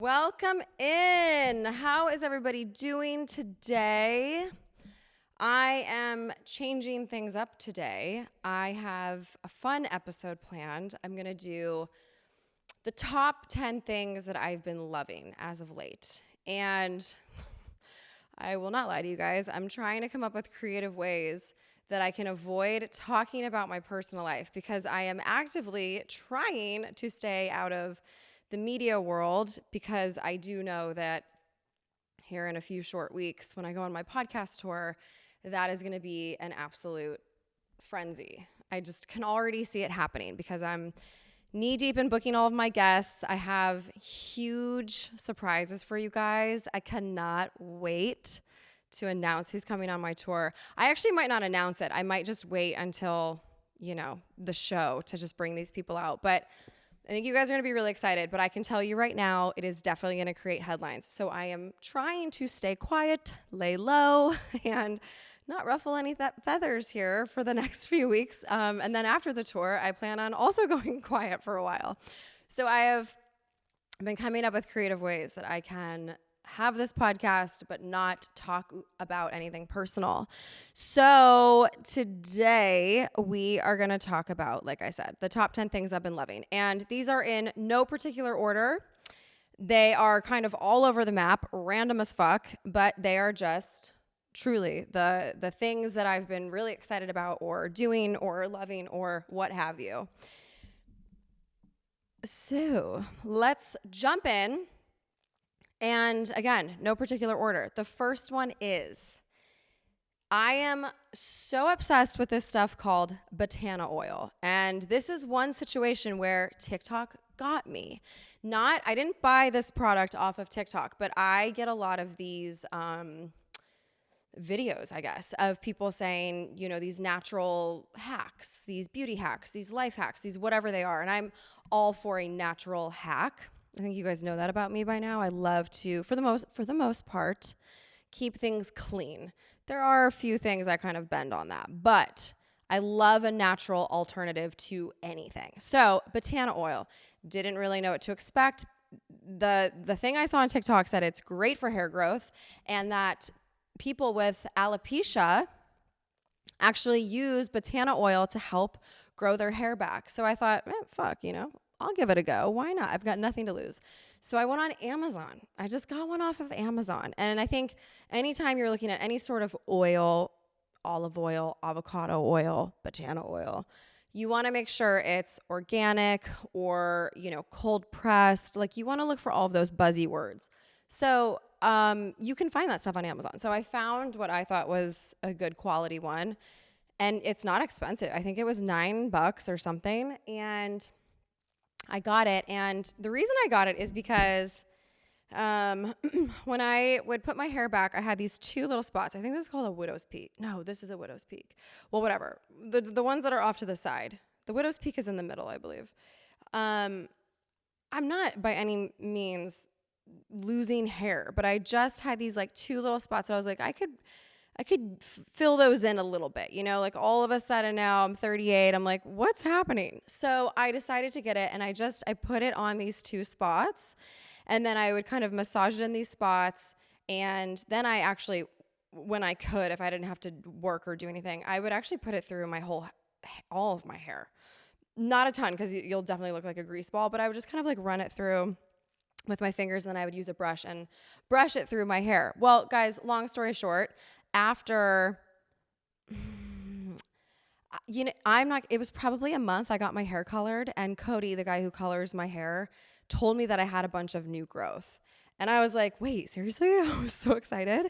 Welcome in. How is everybody doing today? I am changing things up today. I have a fun episode planned. I'm going to do the top 10 things that I've been loving as of late. And I will not lie to you guys. I'm trying to come up with creative ways that I can avoid talking about my personal life because I am actively trying to stay out of the media world, because I do know that here in a few short weeks, when I go on my podcast tour, that is going to be an absolute frenzy. I just can already see it happening because I'm knee deep in booking all of my guests. I have huge surprises for you guys. I cannot wait to announce who's coming on my tour. I actually might not announce it. I might just wait until, the show to just bring these people out. But I think you guys are going to be really excited, but I can tell you right now, it is definitely going to create headlines. So I am trying to stay quiet, lay low, and not ruffle any feathers here for the next few weeks. And then after the tour, I plan on also going quiet for a while. So I have been coming up with creative ways that I can have this podcast, but not talk about anything personal. So today we are going to talk about, like I said, the top 10 things I've been loving. And these are in no particular order. They are kind of all over the map, random as fuck, but they are just truly the things that I've been really excited about or doing or loving or what have you. So let's jump in. And again, no particular order. The first one is, I am so obsessed with this stuff called botana oil. And this is one situation where TikTok got me. I didn't buy this product off of TikTok, but I get a lot of these videos, I guess, of people saying, these natural hacks, these beauty hacks, these life hacks, these whatever they are. And I'm all for a natural hack. I think you guys know that about me by now. I love to, for the most part, keep things clean. There are a few things I kind of bend on that, but I love a natural alternative to anything. So, botana oil, didn't really know what to expect. The thing I saw on TikTok said it's great for hair growth and that people with alopecia actually use botana oil to help grow their hair back. So I thought, fuck, I'll give it a go. Why not? I've got nothing to lose. So I went on Amazon. I just got one off of Amazon. And I think anytime you're looking at any sort of oil, olive oil, avocado oil, botana oil, you want to make sure it's organic or, cold pressed. Like you want to look for all of those buzzy words. So you can find that stuff on Amazon. So I found what I thought was a good quality one. And it's not expensive. I think it was $9 or something. And I got it, and the reason I got it is because when I would put my hair back, I had these two little spots. I think this is called a widow's peak. No, this is a widow's peak. Well, whatever. The ones that are off to the side. The widow's peak is in the middle, I believe. I'm not by any means losing hair, but I just had these like two little spots that I was like, I could fill those in a little bit, like all of a sudden now I'm 38. I'm like, what's happening? So I decided to get it and I put it on these two spots and then I would kind of massage it in these spots. And then I actually, when I could, if I didn't have to work or do anything, I would actually put it through all of my hair. Not a ton because you'll definitely look like a grease ball, but I would just kind of like run it through with my fingers and then I would use a brush and brush it through my hair. Well, guys, long story short, after, it was probably a month I got my hair colored and Cody, the guy who colors my hair, told me that I had a bunch of new growth. And I was like, wait, seriously? I was so excited.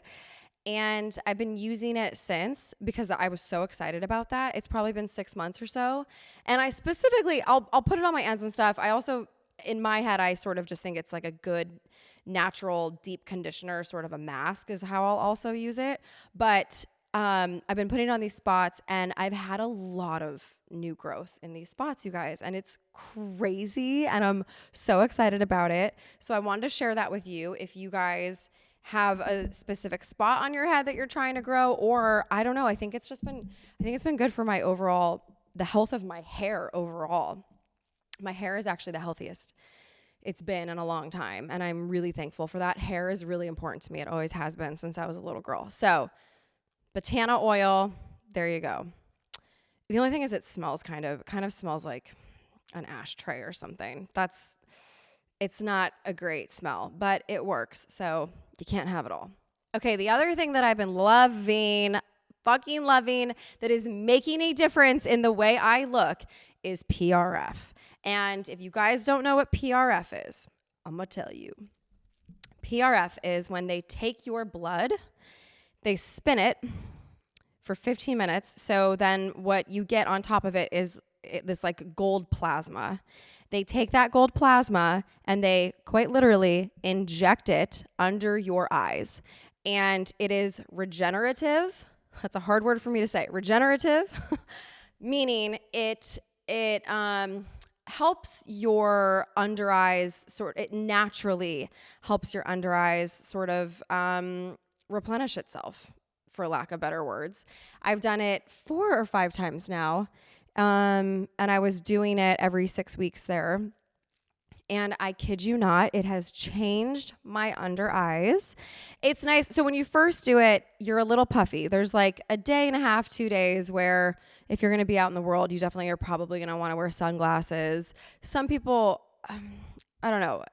And I've been using it since because I was so excited about that. It's probably been 6 months or so. And I specifically, I'll put it on my ends and stuff. I also, in my head, I sort of just think it's like a good natural deep conditioner, sort of a mask is how I'll also use it. But I've been putting it on these spots and I've had a lot of new growth in these spots, you guys, and it's crazy and I'm so excited about it. So I wanted to share that with you. If you guys have a specific spot on your head that you're trying to grow, or I don't know, I think it's been good for my overall, the health of my hair overall. My hair is actually the healthiest it's been in a long time. And I'm really thankful for that. Hair is really important to me. It always has been since I was a little girl. So botana oil, there you go. The only thing is it smells kind of smells like an ashtray or something. It's not a great smell, but it works. So you can't have it all. Okay, the other thing that I've been fucking loving, that is making a difference in the way I look is PRF. And if you guys don't know what PRF is, I'm going to tell you. PRF is when they take your blood, they spin it for 15 minutes. So then what you get on top of it is this like gold plasma. They take that gold plasma and they quite literally inject it under your eyes. And it is regenerative. That's a hard word for me to say. Regenerative, meaning it helps your under eyes it naturally helps your under eyes sort of replenish itself, for lack of better words. I've done it 4 or 5 times now. And I was doing it every 6 weeks there. And I kid you not, it has changed my under eyes. It's nice. So when you first do it, you're a little puffy. There's like a day and a half, 2 days where if you're going to be out in the world, you definitely are probably going to want to wear sunglasses. Some people, I don't know,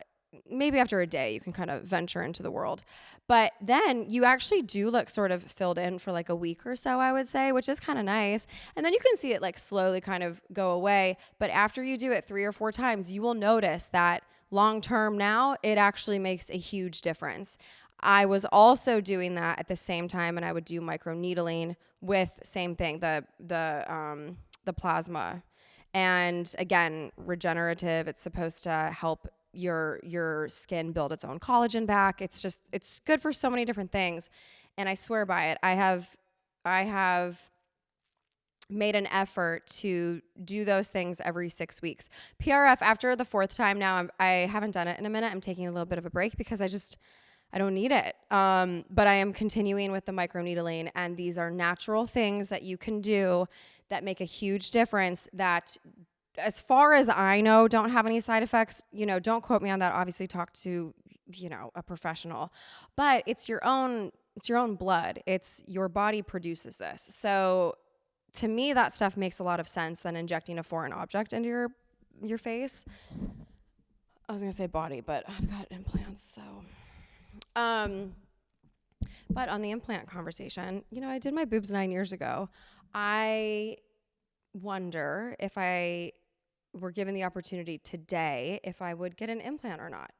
maybe after a day you can kind of venture into the world. But then you actually do look sort of filled in for like a week or so, I would say, which is kind of nice. And then you can see it like slowly kind of go away. But after you do it 3 or 4 times, you will notice that long term now, it actually makes a huge difference. I was also doing that at the same time, and I would do microneedling with same thing, the plasma. And again, regenerative, it's supposed to help your skin build its own collagen back. It's good for so many different things. And I swear by it. I have made an effort to do those things every 6 weeks. PRF, after the 4th time now, I haven't done it in a minute. I'm taking a little bit of a break because I don't need it. But I am continuing with the microneedling, and these are natural things that you can do that make a huge difference, that as far as I know, don't have any side effects. Don't quote me on that. Obviously talk to, a professional, but it's your own blood. It's your body produces this. So to me, that stuff makes a lot of sense than injecting a foreign object into your face. I was going to say body, but I've got implants. So, but on the implant conversation, I did my boobs 9 years ago. I wonder if I were given the opportunity today, if I would get an implant or not.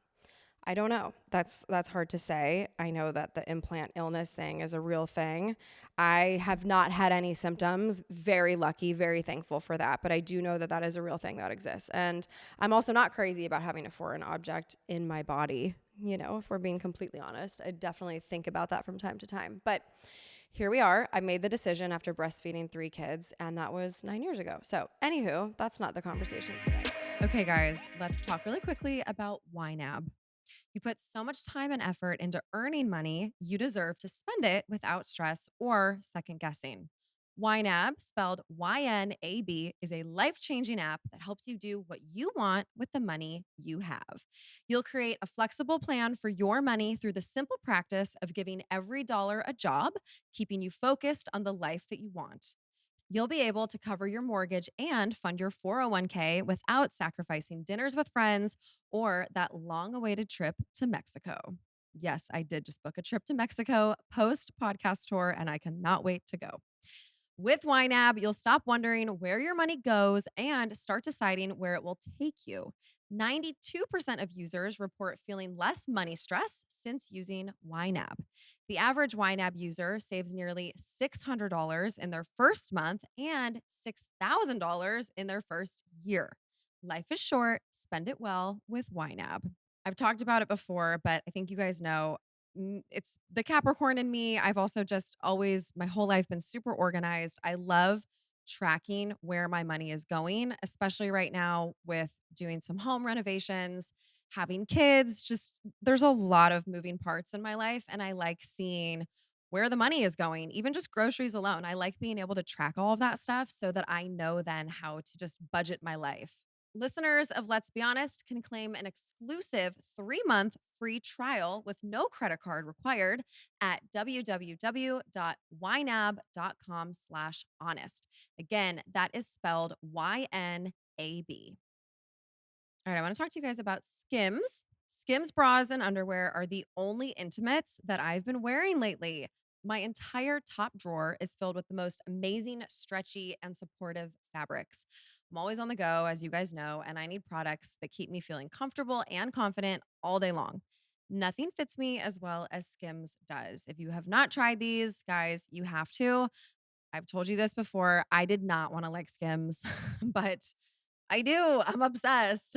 I don't know. That's hard to say. I know that the implant illness thing is a real thing. I have not had any symptoms. Very lucky, very thankful for that. But I do know that is a real thing that exists. And I'm also not crazy about having a foreign object in my body. If we're being completely honest, I definitely think about that from time to time. But here we are. I made the decision after breastfeeding 3 kids, and that was 9 years ago. So, anywho, that's not the conversation today. Okay, guys, let's talk really quickly about YNAB. You put so much time and effort into earning money, you deserve to spend it without stress or second guessing. YNAB, spelled YNAB, is a life-changing app that helps you do what you want with the money you have. You'll create a flexible plan for your money through the simple practice of giving every dollar a job, keeping you focused on the life that you want. You'll be able to cover your mortgage and fund your 401k without sacrificing dinners with friends or that long-awaited trip to Mexico. Yes, I did just book a trip to Mexico post-podcast tour, and I cannot wait to go. With YNAB, you'll stop wondering where your money goes and start deciding where it will take you. 92% of users report feeling less money stress since using YNAB. The average YNAB user saves nearly $600 in their first month and $6,000 in their first year. Life is short. Spend it well with YNAB. I've talked about it before, but I think you guys know it's the Capricorn in me. I've also just always, my whole life, been super organized. I love tracking where my money is going, especially right now with doing some home renovations, having kids. Just there's a lot of moving parts in my life, and I like seeing where the money is going, even just groceries alone. I like being able to track all of that stuff so that I know then how to just budget my life. Listeners of Let's Be Honest can claim an exclusive 3-month free trial with no credit card required at www.ynab.com/honest. Again, that is spelled YNAB. All right, I want to talk to you guys about Skims. Skims bras and underwear are the only intimates that I've been wearing lately. My entire top drawer is filled with the most amazing, stretchy, and supportive fabrics. I'm always on the go, as you guys know, and I need products that keep me feeling comfortable and confident all day long. Nothing fits me as well as Skims does. If you have not tried these, guys, you have to. I've told you this before. I did not want to like Skims, but I do. I'm obsessed.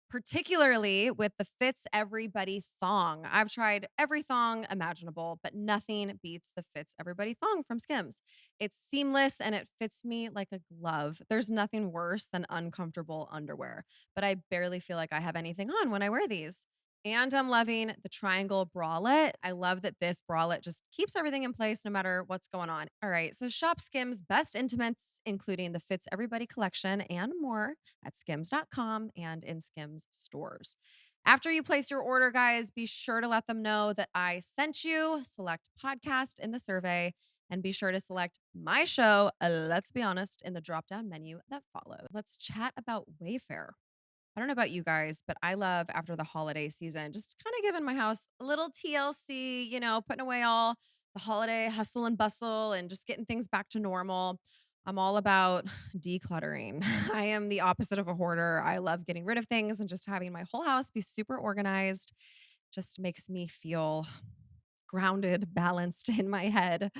Particularly with the Fits Everybody thong. I've tried every thong imaginable, but nothing beats the Fits Everybody thong from Skims. It's seamless and it fits me like a glove. There's nothing worse than uncomfortable underwear, but I barely feel like I have anything on when I wear these. And I'm loving the triangle bralette. I love that this bralette just keeps everything in place no matter what's going on. All right, so shop Skims' best intimates, including the Fits Everybody collection and more at skims.com and in Skims stores. After you place your order, guys, be sure to let them know that I sent you. Select podcast in the survey and be sure to select my show, Let's Be Honest, in the drop down menu that follows. Let's chat about Wayfair. I don't know about you guys, but I love after the holiday season, just kind of giving my house a little TLC, putting away all the holiday hustle and bustle and just getting things back to normal. I'm all about decluttering. I am the opposite of a hoarder. I love getting rid of things and just having my whole house be super organized. Just makes me feel grounded, balanced in my head.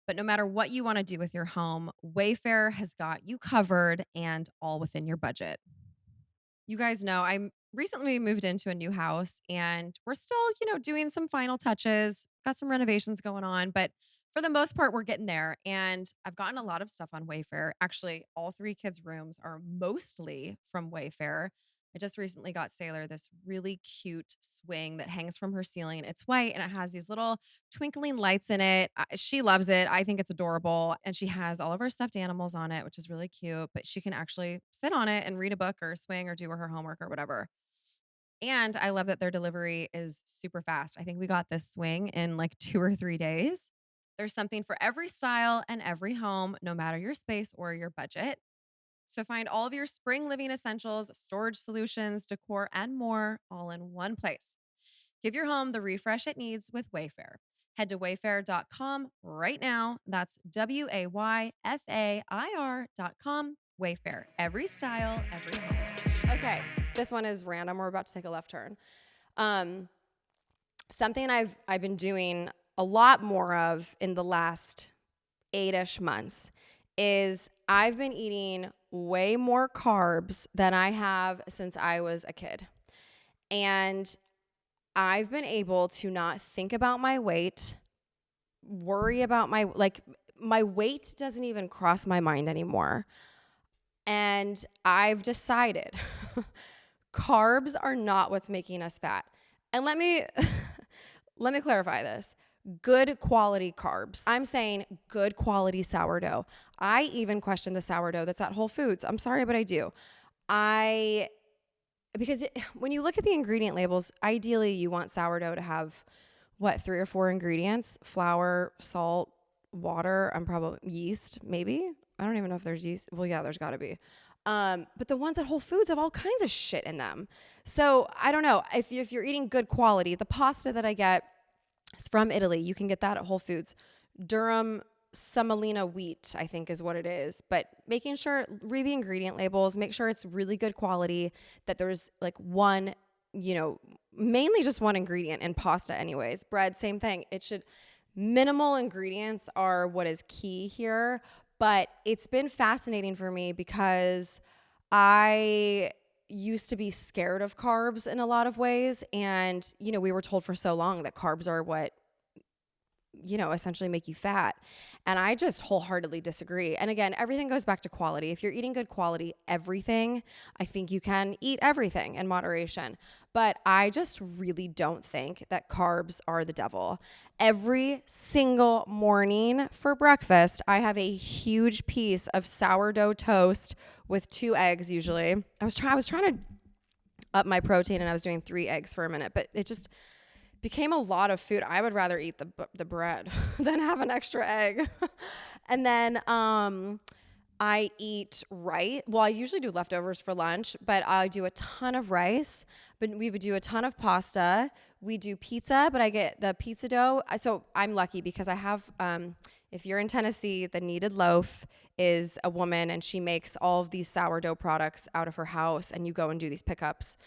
But no matter what you want to do with your home, Wayfair has got you covered and all within your budget. You guys know I recently moved into a new house and we're still, doing some final touches, got some renovations going on, but for the most part, we're getting there. And I've gotten a lot of stuff on Wayfair. Actually, all three kids' rooms are mostly from Wayfair. I just recently got Sailor this really cute swing that hangs from her ceiling. It's white and it has these little twinkling lights in it. She loves it. I think it's adorable. And she has all of her stuffed animals on it, which is really cute. But she can actually sit on it and read a book or swing or do her homework or whatever. And I love that their delivery is super fast. I think we got this swing in like 2 or 3 days. There's something for every style and every home, no matter your space or your budget. So find all of your spring living essentials, storage solutions, decor, and more all in one place. Give your home the refresh it needs with Wayfair. Head to wayfair.com right now. That's WAYFAIR.com. Wayfair. Every style, every home. Okay, this one is random. We're about to take a left turn. Something I've been doing a lot more of in the last 8-ish months is I've been eating way more carbs than I have since I was a kid. And I've been able to not think about my weight, worry about my weight doesn't even cross my mind anymore. And I've decided carbs are not what's making us fat. And let me clarify this. Good quality carbs. I'm saying good quality sourdough. I even question the sourdough that's at Whole Foods. I'm sorry, but I do. Because when you look at the ingredient labels, ideally you want sourdough to have 3 or 4 ingredients: flour, salt, water, probably yeast, maybe. I don't even know if there's yeast. Well, yeah, there's got to be. But the ones at Whole Foods have all kinds of shit in them. So I don't know. If you're eating good quality, the pasta that I get is from Italy. You can get that at Whole Foods. Durum semolina wheat, I think is what it is. But making sure, read the ingredient labels, make sure it's really good quality, that there's like one, mainly just one ingredient in pasta anyways. Bread, same thing. Minimal ingredients are what is key here. But it's been fascinating for me because I used to be scared of carbs in a lot of ways. And, we were told for so long that carbs are what essentially make you fat. And I just wholeheartedly disagree. And again, everything goes back to quality. If you're eating good quality everything, I think you can eat everything in moderation. But I just really don't think that carbs are the devil. Every single morning for breakfast, I have a huge piece of sourdough toast with 2 eggs usually. I was trying to up my protein, and I was doing 3 eggs for a minute, but it just became a lot of food. I would rather eat the bread than have an extra egg. And then I eat rice. Well, I usually do leftovers for lunch, but I do a ton of rice. But we would do a ton of pasta. We do pizza, but I get the pizza dough. So I'm lucky because I have, if you're in Tennessee, the Kneaded Loaf is a woman, and she makes all of these sourdough products out of her house, and you go and do these pickups.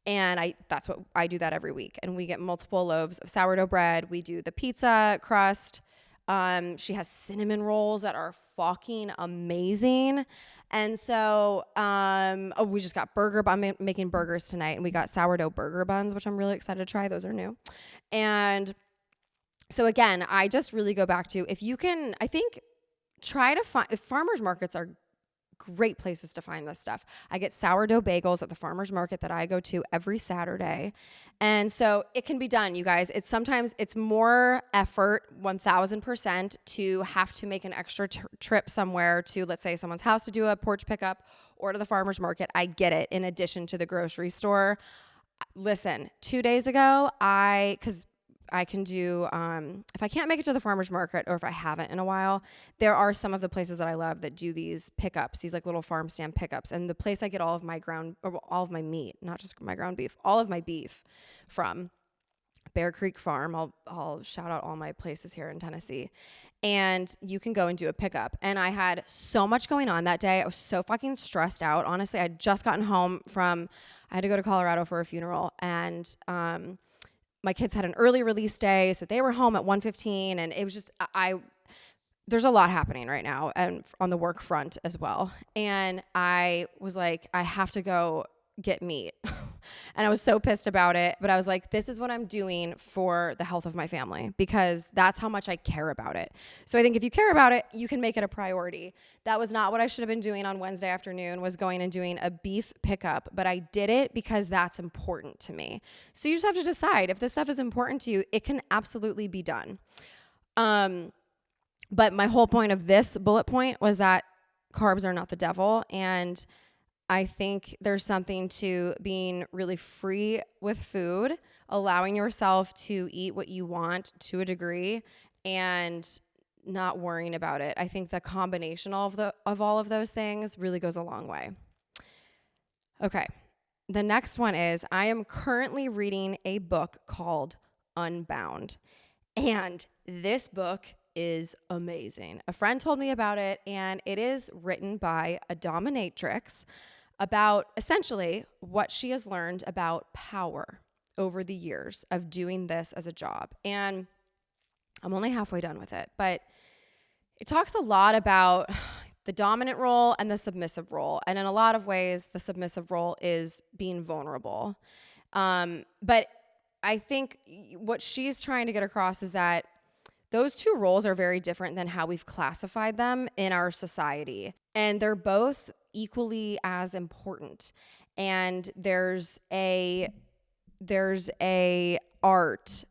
And I do that every week. And we get multiple loaves of sourdough bread. We do the pizza crust. She has cinnamon rolls that are fucking amazing. And so, we just got I'm making burgers tonight, and we got sourdough burger buns, which I'm really excited to try. Those are new. And so again, I just really go back to, if you can, I think, try to find, if farmers markets are great places to find this stuff. I get sourdough bagels at the farmer's market that I go to every Saturday. And so it can be done, you guys. Sometimes it's more effort, 1000%, to have to make an extra trip somewhere to, let's say, someone's house to do a porch pickup or to the farmer's market. I get it, in addition to the grocery store. Listen, 2 days ago, because I can do, if I can't make it to the farmer's market, or if I haven't in a while, there are some of the places that I love that do these pickups, these like little farm stand pickups. And the place I get all of my meat, not just my ground beef, all of my beef from, Bear Creek Farm. I'll shout out all my places here in Tennessee. And you can go and do a pickup. And I had so much going on that day. I was so fucking stressed out. Honestly, I'd just gotten home I had to go to Colorado for a funeral. And, my kids had an early release day, so they were home at 1:15, and it was just, there's a lot happening right now, and on the work front as well. And I was like, I have to go get meat. And I was so pissed about it, but I was like, this is what I'm doing for the health of my family, because that's how much I care about it. So I think if you care about it, you can make it a priority. That was not what I should have been doing on Wednesday afternoon, was going and doing a beef pickup, but I did it because that's important to me. So you just have to decide, if this stuff is important to you, it can absolutely be done. But my whole point of this bullet point was that carbs are not the devil, and I think there's something to being really free with food, allowing yourself to eat what you want to a degree, and not worrying about it. I think the combination of all of those things really goes a long way. Okay. The next one is, I am currently reading a book called Unbound. And this book is amazing. A friend told me about it, and it is written by a dominatrix about essentially what she has learned about power over the years of doing this as a job. And I'm only halfway done with it, but it talks a lot about the dominant role and the submissive role. And in a lot of ways, the submissive role is being vulnerable. But I think what she's trying to get across is that those two roles are very different than how we've classified them in our society. And they're both equally as important. And there's a art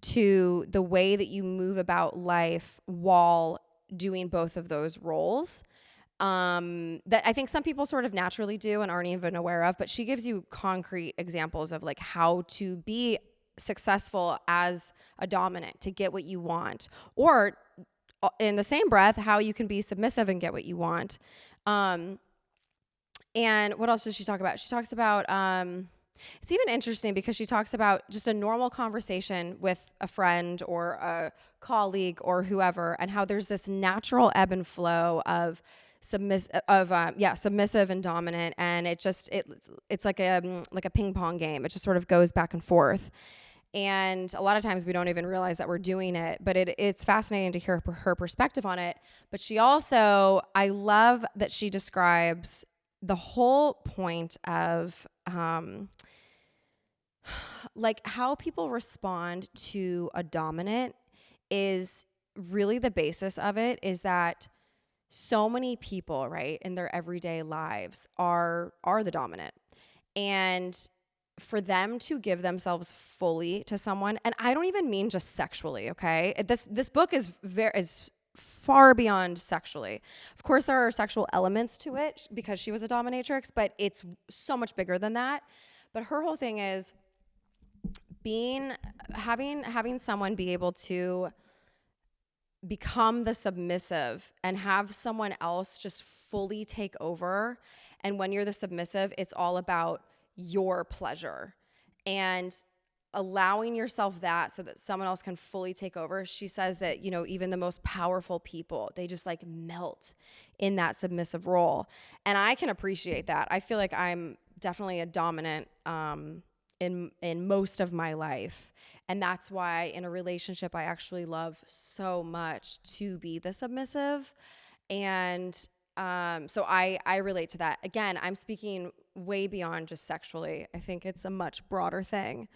to the way that you move about life while doing both of those roles, that I think some people sort of naturally do and aren't even aware of. But she gives you concrete examples of like how to be successful as a dominant to get what you want, or in the same breath, how you can be submissive and get what you want. And what else does she talk about? She talks about, it's even interesting because she talks about just a normal conversation with a friend or a colleague or whoever, and how there's this natural ebb and flow of submissive and dominant, and it's like a ping pong game. It just sort of goes back and forth. And a lot of times we don't even realize that we're doing it, but it's fascinating to hear her perspective on it. But she also, I love that she describes the whole point of like how people respond to a dominant is really the basis of it is that so many people, right, in their everyday lives are the dominant. And for them to give themselves fully to someone, and I don't even mean just sexually, okay? This book is far beyond sexually. Of course there are sexual elements to it because she was a dominatrix, but it's so much bigger than that. But her whole thing is having someone be able to become the submissive and have someone else just fully take over. And when you're the submissive, it's all about your pleasure and allowing yourself that so that someone else can fully take over. She says that, even the most powerful people, they just like melt in that submissive role. And I can appreciate that. I feel like I'm definitely a dominant in most of my life. And that's why in a relationship, I actually love so much to be the submissive. And so I relate to that. Again, I'm speaking way beyond just sexually. I think it's a much broader thing.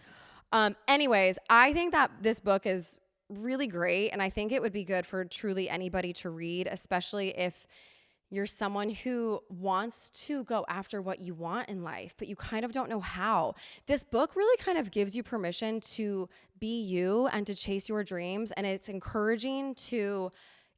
Anyways, I think that this book is really great. And I think it would be good for truly anybody to read, especially if you're someone who wants to go after what you want in life, but you kind of don't know how. This book really kind of gives you permission to be you and to chase your dreams. And it's encouraging to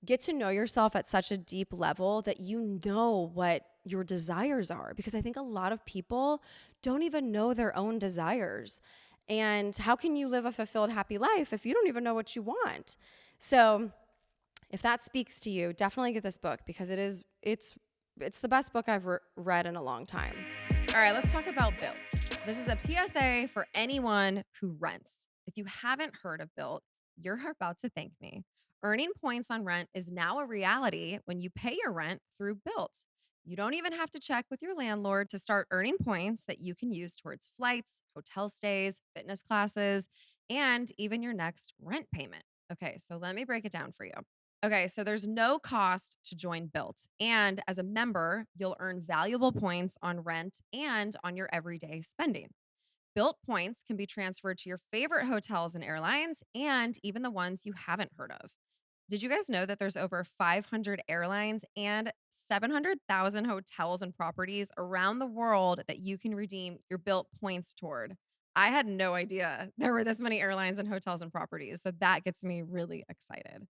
get to know yourself at such a deep level that you know what your desires are. Because I think a lot of people don't even know their own desires. And how can you live a fulfilled, happy life if you don't even know what you want? So if that speaks to you, definitely get this book because it's the best book I've read in a long time. All right, let's talk about Built. This is a PSA for anyone who rents. If you haven't heard of Built, you're about to thank me. Earning points on rent is now a reality when you pay your rent through Built. You don't even have to check with your landlord to start earning points that you can use towards flights, hotel stays, fitness classes, and even your next rent payment. Okay, so let me break it down for you. Okay, so there's no cost to join Built. And as a member, you'll earn valuable points on rent and on your everyday spending. Built points can be transferred to your favorite hotels and airlines and even the ones you haven't heard of. Did you guys know that there's over 500 airlines and 700,000 hotels and properties around the world that you can redeem your Built points toward? I had no idea there were this many airlines and hotels and properties, so that gets me really excited.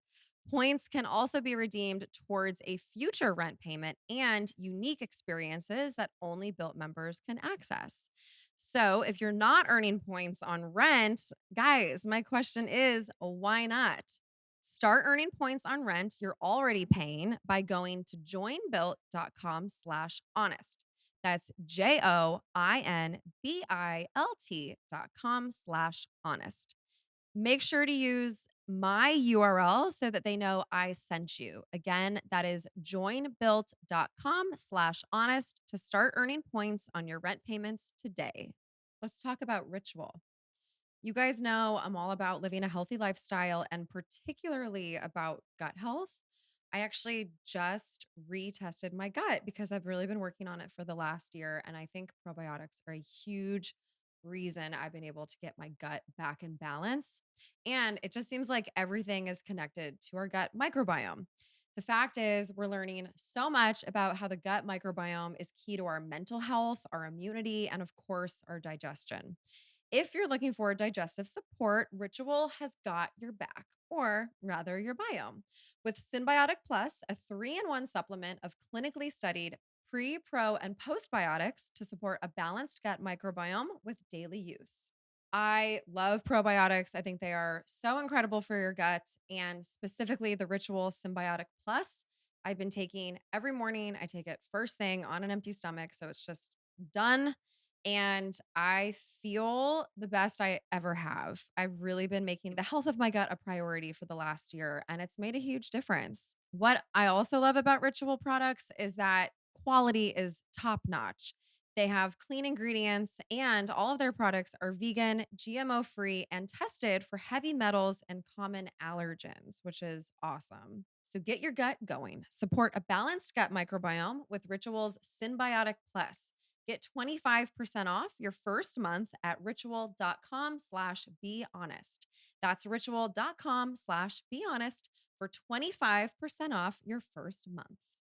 Points can also be redeemed towards a future rent payment and unique experiences that only Built members can access. So, if you're not earning points on rent, guys, my question is why not? Start earning points on rent you're already paying by going to joinbuilt.com/honest. That's joinbilt.com/honest. Make sure to use my URL so that they know I sent you. Again, that is joinbuilt.com/honest to start earning points on your rent payments today. Let's talk about ritual. You guys know I'm all about living a healthy lifestyle and particularly about gut health. I actually just retested my gut because I've really been working on it for the last year. And I think probiotics are a huge reason I've been able to get my gut back in balance. And it just seems like everything is connected to our gut microbiome. The fact is, we're learning so much about how the gut microbiome is key to our mental health, our immunity, and of course, our digestion. If you're looking for digestive support, Ritual has got your back, or rather, your biome. With Symbiotic Plus, a 3-in-1 supplement of clinically studied pre, pro, and postbiotics to support a balanced gut microbiome with daily use. I love probiotics. I think they are so incredible for your gut, and specifically the Ritual Symbiotic Plus. I've been taking every morning. I take it first thing on an empty stomach. So it's just done and I feel the best I ever have. I've really been making the health of my gut a priority for the last year, and it's made a huge difference. What I also love about Ritual products is that quality is top notch. They have clean ingredients, and all of their products are vegan, GMO free, and tested for heavy metals and common allergens, which is awesome. So get your gut going. Support a balanced gut microbiome with Ritual's Symbiotic Plus. Get 25% off your first month at ritual.com/behonest. That's ritual.com/behonest for 25% off your first month.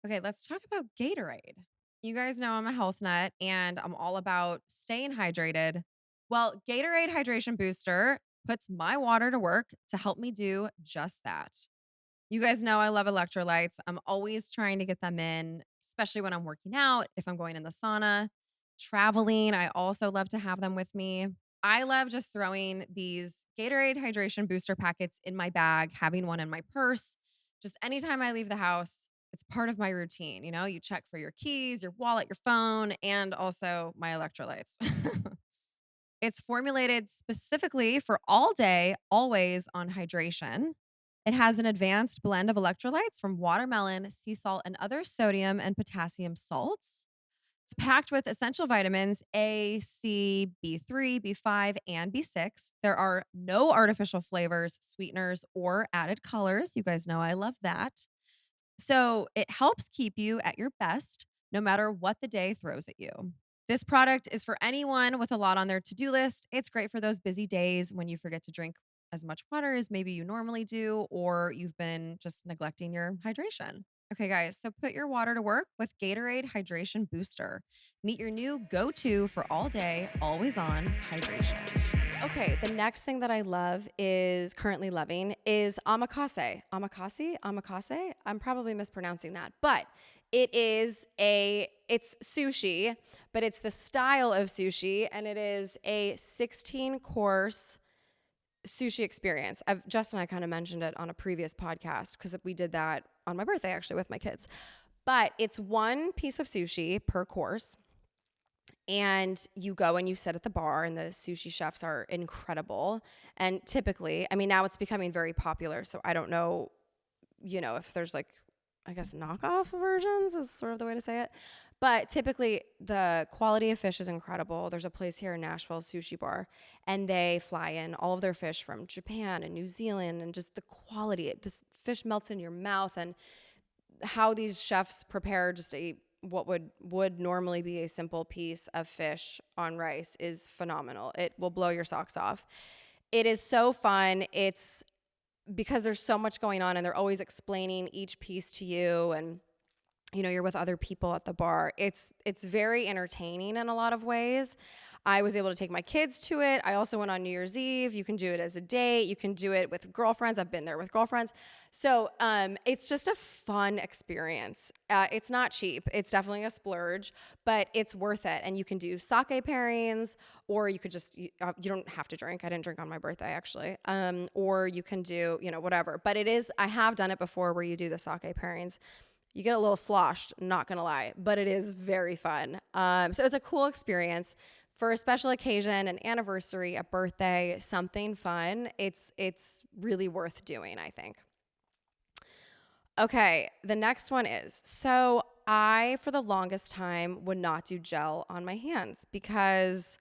Okay, let's talk about Gatorade. You guys know I'm a health nut and I'm all about staying hydrated. Well, Gatorade Hydration Booster puts my water to work to help me do just that. You guys know I love electrolytes. I'm always trying to get them in, especially when I'm working out, if I'm going in the sauna, traveling. I also love to have them with me. I love just throwing these Gatorade hydration booster packets in my bag, having one in my purse. Just anytime I leave the house, it's part of my routine. You know, you check for your keys, your wallet, your phone, and also my electrolytes. It's formulated specifically for all day, always on hydration. It has an advanced blend of electrolytes from watermelon, sea salt, and other sodium and potassium salts. It's packed with essential vitamins A, C, B3, B5, and B6. There are no artificial flavors, sweeteners, or added colors. You guys know I love that. So it helps keep you at your best no matter what the day throws at you. This product is for anyone with a lot on their to-do list. It's great for those busy days when you forget to drink as much water as maybe you normally do, or you've been just neglecting your hydration. Okay, guys, so put your water to work with Gatorade Hydration Booster. Meet your new go-to for all day, always on hydration. Okay, the next thing that I love is currently loving is omakase. Omakase? I'm probably mispronouncing that, but it's sushi, but it's the style of sushi, and it is a 16-course sushi experience. Justin and I kind of mentioned it on a previous podcast because we did that on my birthday actually with my kids. But it's one piece of sushi per course. And you go and you sit at the bar, and the sushi chefs are incredible. And typically, I mean, now it's becoming very popular. So I don't know, if there's like, I guess, knockoff versions is sort of the way to say it. But typically, the quality of fish is incredible. There's a place here in Nashville, Sushi Bar, and they fly in all of their fish from Japan and New Zealand, and just the quality. This fish melts in your mouth, and how these chefs prepare just what would normally be a simple piece of fish on rice is phenomenal. It will blow your socks off. It is so fun. It's because there's so much going on, and they're always explaining each piece to you, and you're with other people at the bar. It's very entertaining in a lot of ways. I was able to take my kids to it. I also went on New Year's Eve. You can do it as a date. You can do it with girlfriends. I've been there with girlfriends. So it's just a fun experience. It's not cheap. It's definitely a splurge, but it's worth it. And you can do sake pairings, or you could just, you don't have to drink. I didn't drink on my birthday, actually. Or you can do, whatever. But I have done it before where you do the sake pairings. You get a little sloshed, not gonna lie, but it is very fun. So it's a cool experience for a special occasion, an anniversary, a birthday, something fun. It's really worth doing, I think. Okay, the next one is, so I, for the longest time, would not do gel on my hands because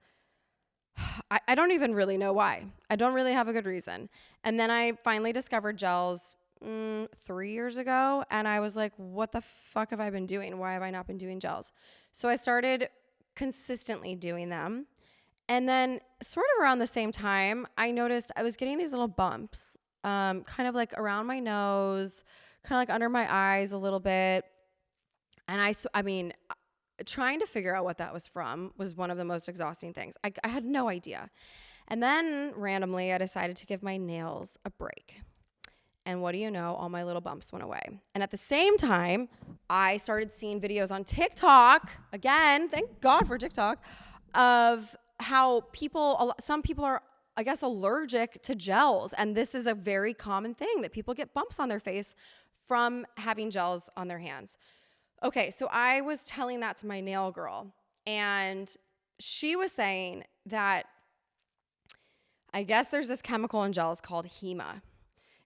I don't even really know why. I don't really have a good reason. And then I finally discovered gels 3 years ago, and I was like, what the fuck have I been doing? Why have I not been doing gels? So I started consistently doing them. And then sort of around the same time, I noticed I was getting these little bumps, kind of like around my nose, kind of like under my eyes a little bit. And I mean, trying to figure out what that was from was one of the most exhausting things. I had no idea. And then randomly, I decided to give my nails a break. And what do you know? All my little bumps went away. And at the same time, I started seeing videos on TikTok, again, thank God for TikTok, of how some people are, I guess, allergic to gels. And this is a very common thing, that people get bumps on their face from having gels on their hands. Okay, so I was telling that to my nail girl, and she was saying that I guess there's this chemical in gels called Hema.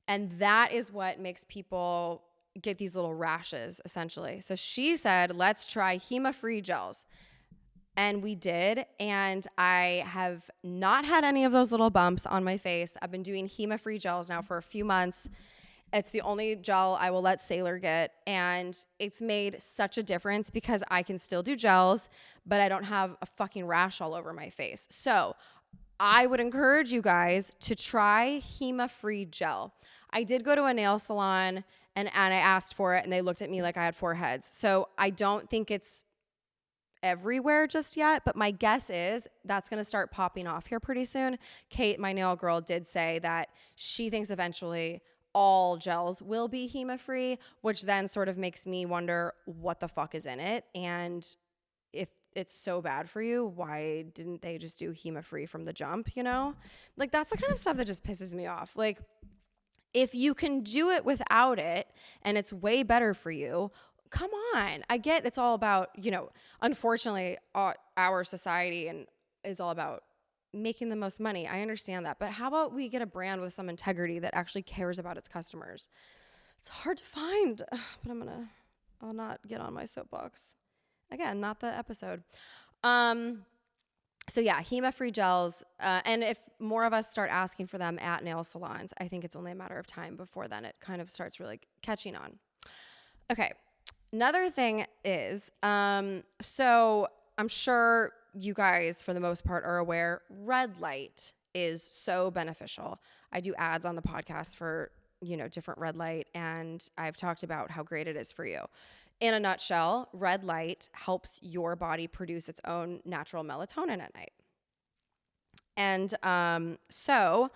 And that is what makes people get these little rashes, essentially. So she said, let's try Hema-free gels. And we did. And I have not had any of those little bumps on my face. I've been doing Hema-free gels now for a few months. It's the only gel I will let Sailor get. And it's made such a difference because I can still do gels, but I don't have a fucking rash all over my face. So I would encourage you guys to try Hema free gel. I did go to a nail salon and I asked for it and they looked at me like I had 4 heads. So I don't think it's everywhere just yet, but my guess is that's going to start popping off here pretty soon. Kate, my nail girl, did say that she thinks eventually all gels will be Hema free, which then sort of makes me wonder what the fuck is in it. And if it's so bad for you, why didn't they just do Hema free from the jump, you know? Like, that's the kind of stuff that just pisses me off. Like, if you can do it without it and it's way better for you, come on. I get it's all about, you know, unfortunately, our society and is all about making the most money. I understand that. But how about we get a brand with some integrity that actually cares about its customers? It's hard to find, but I'll not get on my soapbox. Again, not the episode. So yeah, Hema-free gels. And if more of us start asking for them at nail salons, I think it's only a matter of time before then it kind of starts really catching on. Okay. Another thing is, so I'm sure you guys, for the most part, are aware red light is so beneficial. I do ads on the podcast for, you know, different red light, and I've talked about how great it is for you. In a nutshell, red light helps your body produce its own natural melatonin at night. And so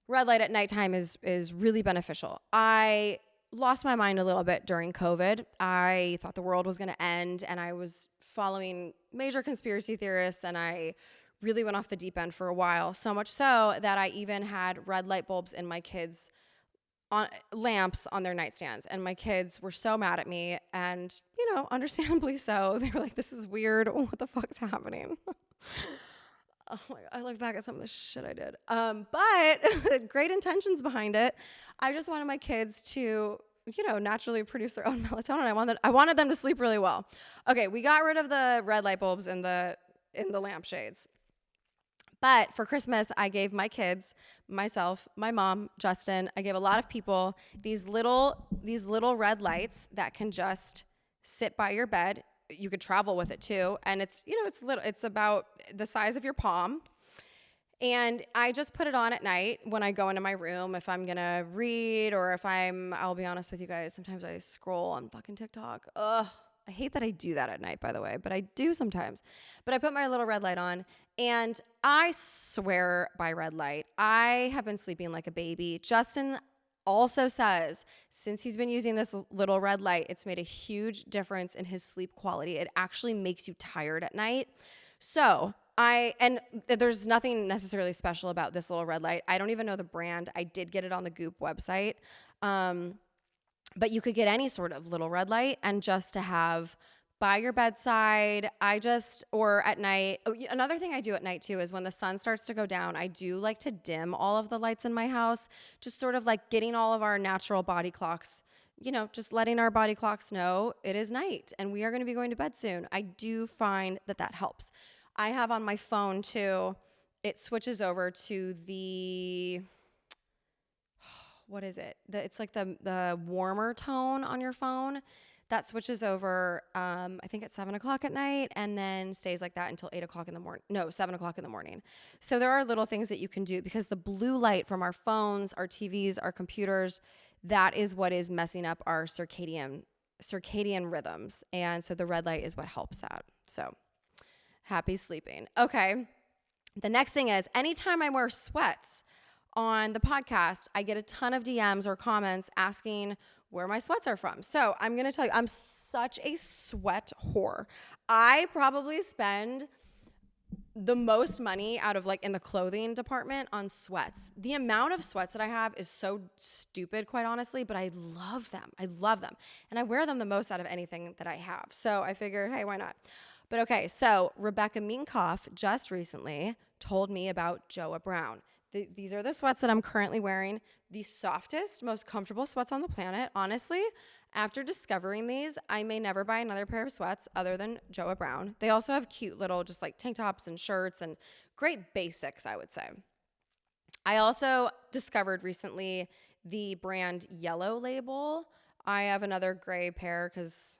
red light at nighttime is really beneficial. I lost my mind a little bit during COVID. I thought the world was going to end, and I was following major conspiracy theorists, and I really went off the deep end for a while, so much so that I even had red light bulbs in my kids' lamps on their nightstands, and my kids were so mad at me, and, you know, understandably so. They were like, this is weird. What the fuck's happening? Oh my God, I look back at some of the shit I did. But great intentions behind it. I just wanted my kids to, you know, naturally produce their own melatonin. I wanted them to sleep really well. Okay, we got rid of the red light bulbs in the lampshades. But for Christmas, I gave my kids, myself, my mom, Justin, I gave a lot of people these little red lights that can just sit by your bed. You could travel with it too. And it's, you know, it's about the size of your palm. And I just put it on at night when I go into my room, if I'm gonna read, or if I'll be honest with you guys, sometimes I scroll on fucking TikTok. Ugh, I hate that I do that at night, by the way, but I do sometimes. But I put my little red light on, and I swear by red light, I have been sleeping like a baby. Justin also says, since he's been using this little red light, it's made a huge difference in his sleep quality. It actually makes you tired at night. So and there's nothing necessarily special about this little red light. I don't even know the brand. I did get it on the Goop website. But you could get any sort of little red light, and just to have by your bedside, or at night. Another thing I do at night too is when the sun starts to go down, I do like to dim all of the lights in my house, just sort of like getting all of our natural body clocks, you know, just letting our body clocks know it is night and we are going to be going to bed soon. I do find that helps. I have on my phone too, it switches over to the, what is it? It's like the warmer tone on your phone. That switches over, I think at 7 o'clock at night, and then stays like that until 8 o'clock in the morning. No, 7 o'clock in the morning. So there are little things that you can do, because the blue light from our phones, our TVs, our computers, that is what is messing up our circadian rhythms. And so the red light is what helps that. So happy sleeping. Okay. The next thing is, anytime I wear sweats on the podcast, I get a ton of DMs or comments asking where my sweats are from. So I'm going to tell you, I'm such a sweat whore. I probably spend the most money out of, like, in the clothing department on sweats. The amount of sweats that I have is so stupid, quite honestly, but I love them. I love them. And I wear them the most out of anything that I have. So I figure, hey, why not? But okay, so Rebecca Minkoff just recently told me about Joa Brown. These are the sweats that I'm currently wearing. The softest, most comfortable sweats on the planet. Honestly, after discovering these, I may never buy another pair of sweats other than Joa Brown. They also have cute little just like tank tops and shirts and great basics, I would say. I also discovered recently the brand Yellow Label. I have another gray pair because,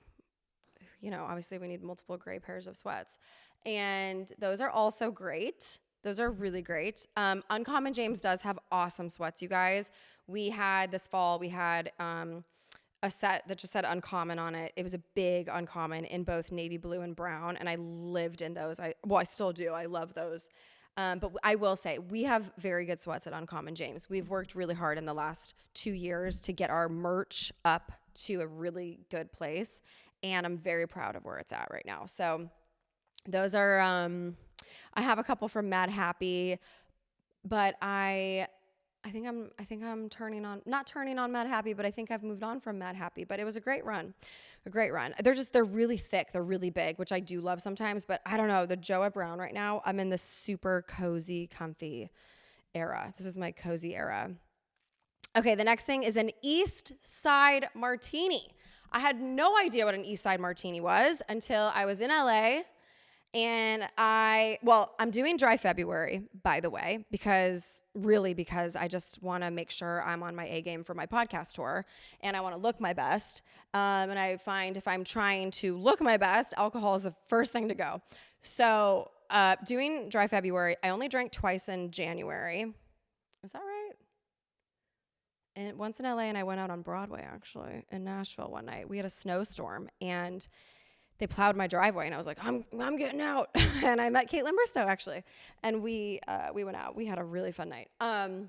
obviously we need multiple gray pairs of sweats. And those are also great. Those are really great. Uncommon James does have awesome sweats, you guys. This fall, we had a set that just said Uncommon on it. It was a big Uncommon in both navy blue and brown, and I lived in those. I still do. I love those. But I will say, we have very good sweats at Uncommon James. We've worked really hard in the last 2 years to get our merch up to a really good place, and I'm very proud of where it's at right now. So those are, I have a couple from Mad Happy, but I think I'm not turning on Mad Happy, but I think I've moved on from Mad Happy. But it was a great run. They're really thick. They're really big, which I do love sometimes. But I don't know, the Joa Brown right now, I'm in this super cozy, comfy era. This is my cozy era. Okay, the next thing is an East Side Martini. I had no idea what an East Side Martini was until I was in LA. And I'm doing dry February, by the way, because I just want to make sure I'm on my A game for my podcast tour, and I want to look my best. And I find if I'm trying to look my best, alcohol is the first thing to go. So doing dry February, I only drank twice in January. Is that right? And once in LA, and I went out on Broadway, actually, in Nashville one night. We had a snowstorm, and they plowed my driveway, and I was like, I'm getting out. And I met Caitlin Bristow, actually. And we went out. We had a really fun night. I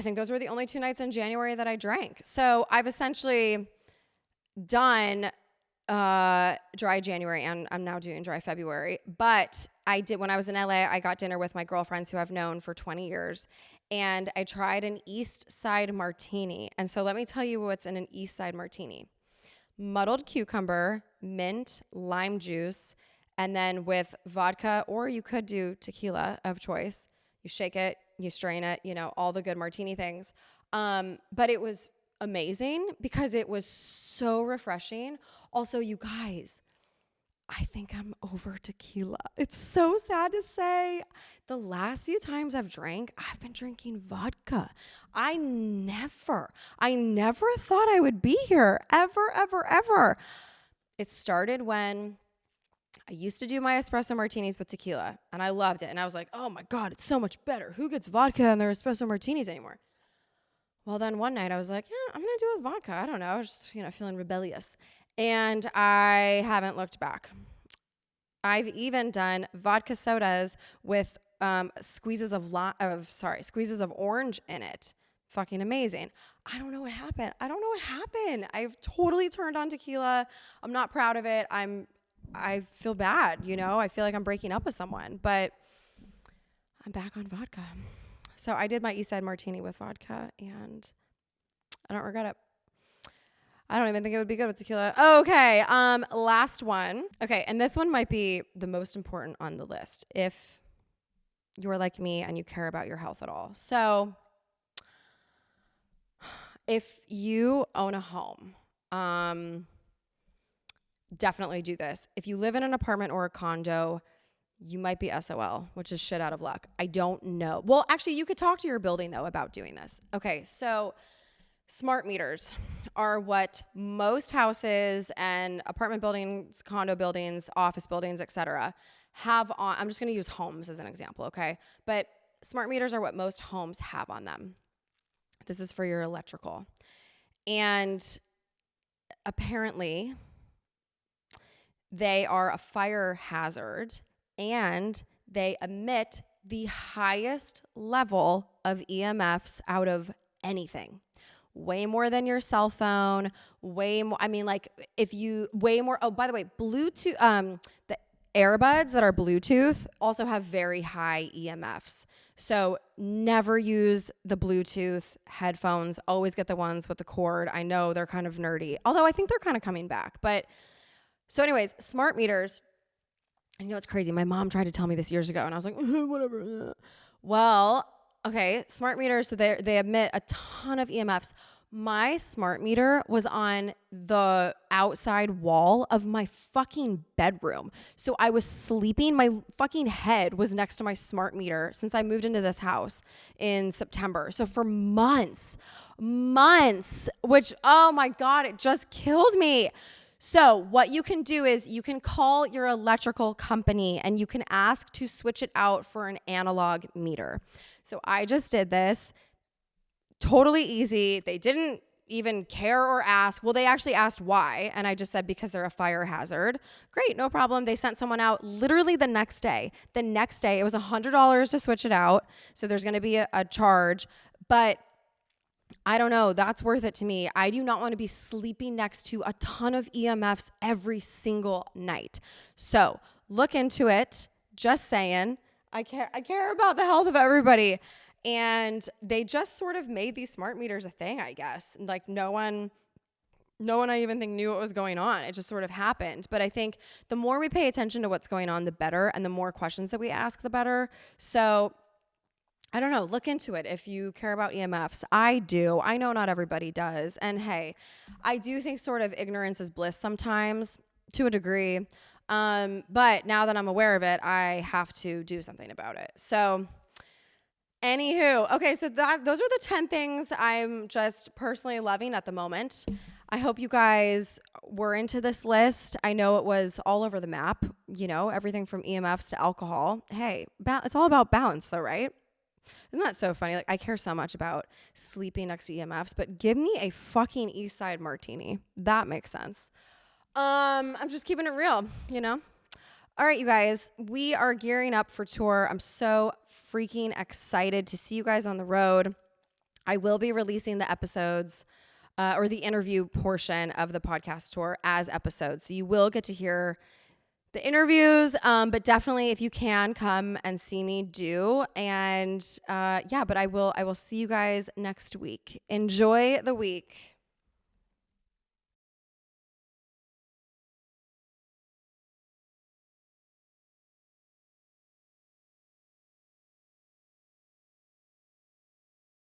think those were the only 2 nights in January that I drank. So I've essentially done dry January, and I'm now doing dry February. But I did, when I was in LA, I got dinner with my girlfriends who I've known for 20 years. And I tried an East Side Martini. And so let me tell you what's in an East Side Martini. Muddled cucumber, mint, lime juice, and then with vodka, or you could do tequila of choice. You shake it, you strain it, all the good martini things. But it was amazing because it was so refreshing. Also, you guys, I think I'm over tequila. It's so sad to say. The last few times I've been drinking vodka. I never thought I would be here, ever, ever, ever. It started when I used to do my espresso martinis with tequila, and I loved it. And I was like, oh my God, it's so much better. Who gets vodka in their espresso martinis anymore? Well, then one night I was like, yeah, I'm going to do it with vodka. I don't know, just, feeling rebellious. And I haven't looked back. I've even done vodka sodas with squeezes of orange in it. Fucking amazing. I don't know what happened. I've totally turned on tequila. I'm not proud of it. I feel bad, I feel like I'm breaking up with someone, but I'm back on vodka. So I did my East Side Martini with vodka, and I don't regret it. I don't even think it would be good with tequila. Okay, last one. Okay, and this one might be the most important on the list if you're like me and you care about your health at all. So if you own a home, definitely do this. If you live in an apartment or a condo, you might be SOL, which is shit out of luck. I don't know. Well, actually, you could talk to your building, though, about doing this. Okay, so smart meters are what most houses and apartment buildings, condo buildings, office buildings, etc. have on. I'm just going to use homes as an example, okay? But smart meters are what most homes have on them. This is for your electrical. And apparently, they are a fire hazard, and they emit the highest level of EMFs out of anything. Way more than your cell phone, way more. I mean, way more. Oh, by the way, Bluetooth, the earbuds that are Bluetooth also have very high EMFs. So never use the Bluetooth headphones. Always get the ones with the cord. I know they're kind of nerdy, although I think they're kind of coming back. But so anyways, smart meters. And it's crazy. My mom tried to tell me this years ago, and I was like, whatever. Well, okay, smart meters, so they emit a ton of EMFs, My smart meter was on the outside wall of my fucking bedroom. So I was sleeping. My fucking head was next to my smart meter since I moved into this house in September. So for months, which, oh my God, it just kills me. So what you can do is you can call your electrical company and you can ask to switch it out for an analog meter. So I just did this. Totally easy. They didn't even care or ask. Well, they actually asked why. And I just said, because they're a fire hazard. Great, no problem. They sent someone out literally the next day. The next day, it was $100 to switch it out. So there's going to be a charge. But I don't know. That's worth it to me. I do not want to be sleeping next to a ton of EMFs every single night. So look into it. Just saying. I care about the health of everybody. And they just sort of made these smart meters a thing, I guess. Like no one I even think knew what was going on. It just sort of happened. But I think the more we pay attention to what's going on, the better. And the more questions that we ask, the better. So I don't know, look into it if you care about EMFs. I do. I know not everybody does. And hey, I do think sort of ignorance is bliss sometimes to a degree. But now that I'm aware of it, I have to do something about it. So anywho, okay, so those are the 10 things I'm just personally loving at the moment. I hope you guys were into this list. I know it was all over the map, everything from EMFs to alcohol. Hey, it's all about balance though, right? Isn't that so funny? Like I care so much about sleeping next to EMFs, but give me a fucking East Side martini. That makes sense. I'm just keeping it real, All right, you guys, we are gearing up for tour. I'm so freaking excited to see you guys on the road. I will be releasing the episodes or the interview portion of the podcast tour as episodes. So you will get to hear the interviews, but definitely if you can come and see me, do. And but I will see you guys next week. Enjoy the week.